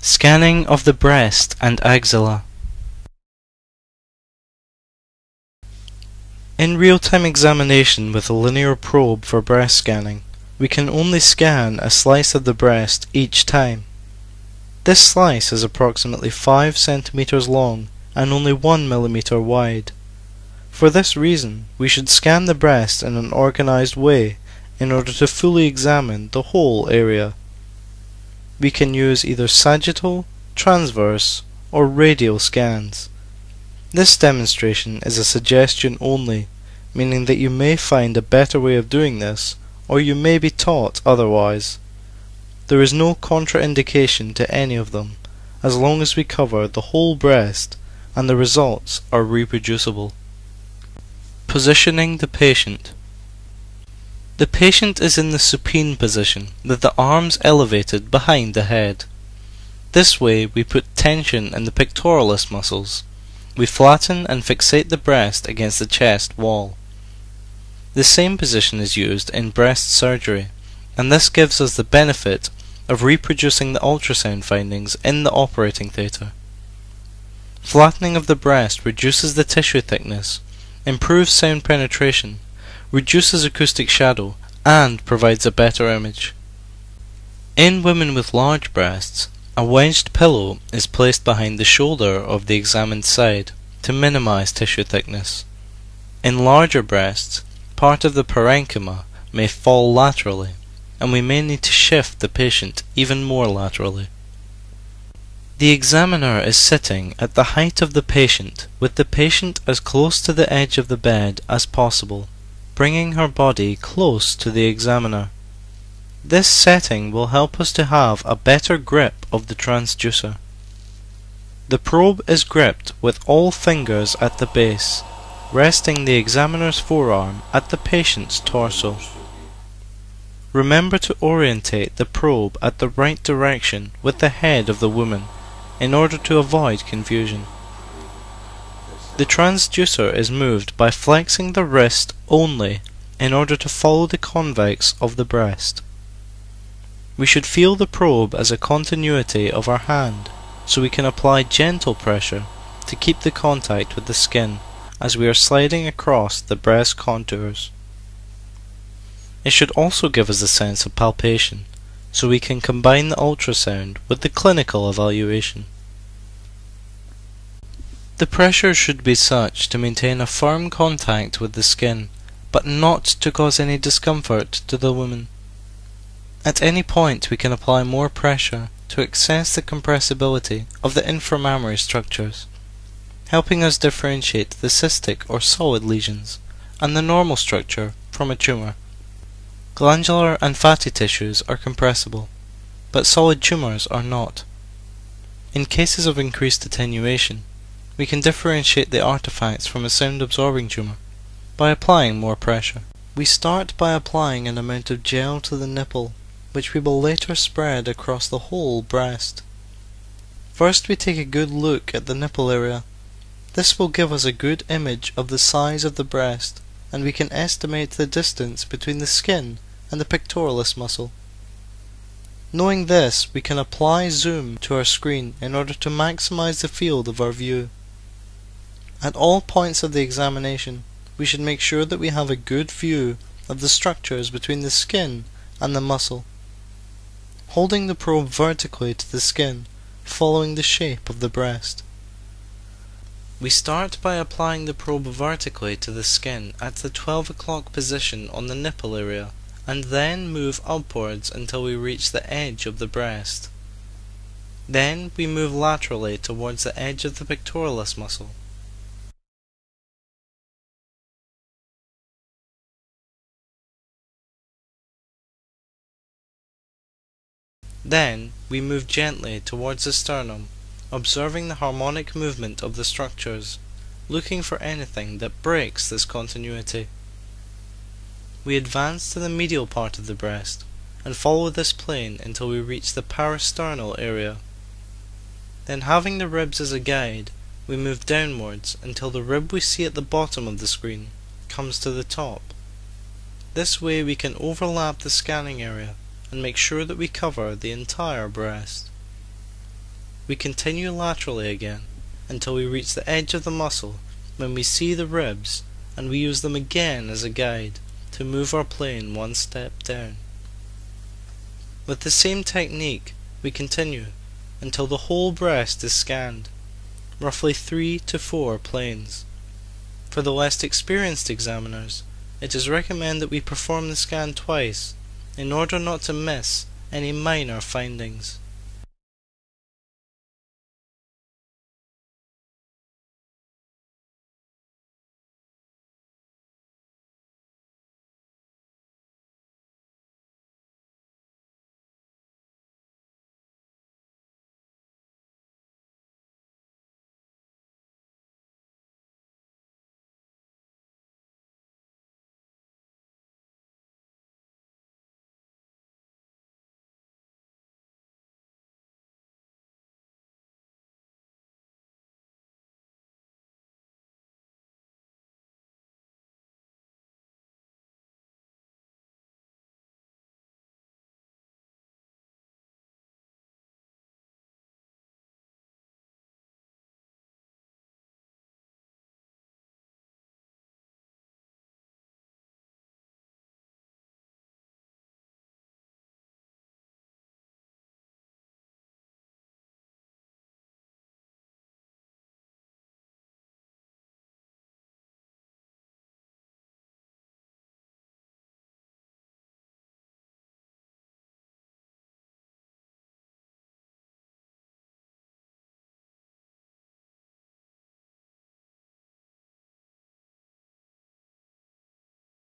Scanning of the breast and axilla. In real-time examination with a linear probe for breast scanning, we can only scan a slice of the breast each time. This slice is approximately 5 cm long and only 1 mm wide. For this reason, we should scan the breast in an organized way in order to fully examine the whole area. We can use either sagittal, transverse, or radial scans. This demonstration is a suggestion only, meaning that you may find a better way of doing this, or you may be taught otherwise. There is no contraindication to any of them, as long as we cover the whole breast and the results are reproducible. Positioning the patient. The patient is in the supine position, with the arms elevated behind the head. This way we put tension in the pectoralis muscles. We flatten and fixate the breast against the chest wall. The same position is used in breast surgery, and this gives us the benefit of reproducing the ultrasound findings in the operating theatre. Flattening of the breast reduces the tissue thickness, improves sound penetration, reduces acoustic shadow, and provides a better image. In women with large breasts, a wedged pillow is placed behind the shoulder of the examined side to minimize tissue thickness. In larger breasts, part of the parenchyma may fall laterally, and we may need to shift the patient even more laterally. The examiner is sitting at the height of the patient, with the patient as close to the edge of the bed as possible, bringing her body close to the examiner. This setting will help us to have a better grip of the transducer. The probe is gripped with all fingers at the base, resting the examiner's forearm at the patient's torso. Remember to orientate the probe at the right direction with the head of the woman, in order to avoid confusion. The transducer is moved by flexing the wrist only in order to follow the convex of the breast. We should feel the probe as a continuity of our hand, so we can apply gentle pressure to keep the contact with the skin as we are sliding across the breast contours. It should also give us a sense of palpation, so we can combine the ultrasound with the clinical evaluation. The pressure should be such to maintain a firm contact with the skin, but not to cause any discomfort to the woman. At any point we can apply more pressure to access the compressibility of the inframammary structures, helping us differentiate the cystic or solid lesions and the normal structure from a tumour. Glandular and fatty tissues are compressible, but solid tumours are not. In cases of increased attenuation, we can differentiate the artifacts from a sound-absorbing tumour by applying more pressure. We start by applying an amount of gel to the nipple, which we will later spread across the whole breast. First we take a good look at the nipple area. This will give us a good image of the size of the breast, and we can estimate the distance between the skin and the pectoralis muscle. Knowing this, we can apply zoom to our screen in order to maximize the field of our view. At all points of the examination, we should make sure that we have a good view of the structures between the skin and the muscle. Holding the probe vertically to the skin, following the shape of the breast. We start by applying the probe vertically to the skin at the 12 o'clock position on the nipple area, and then move upwards until we reach the edge of the breast. Then we move laterally towards the edge of the pectoralis muscle. Then we move gently towards the sternum, observing the harmonic movement of the structures, looking for anything that breaks this continuity. We advance to the medial part of the breast, and follow this plane until we reach the parasternal area. Then, having the ribs as a guide, we move downwards until the rib we see at the bottom of the screen comes to the top. This way we can overlap the scanning area and make sure that we cover the entire breast. We continue laterally again until we reach the edge of the muscle, when we see the ribs, and we use them again as a guide to move our plane one step down. With the same technique, we continue until the whole breast is scanned, roughly 3 to 4 planes. For the less experienced examiners, it is recommended that we perform the scan twice in order not to miss any minor findings.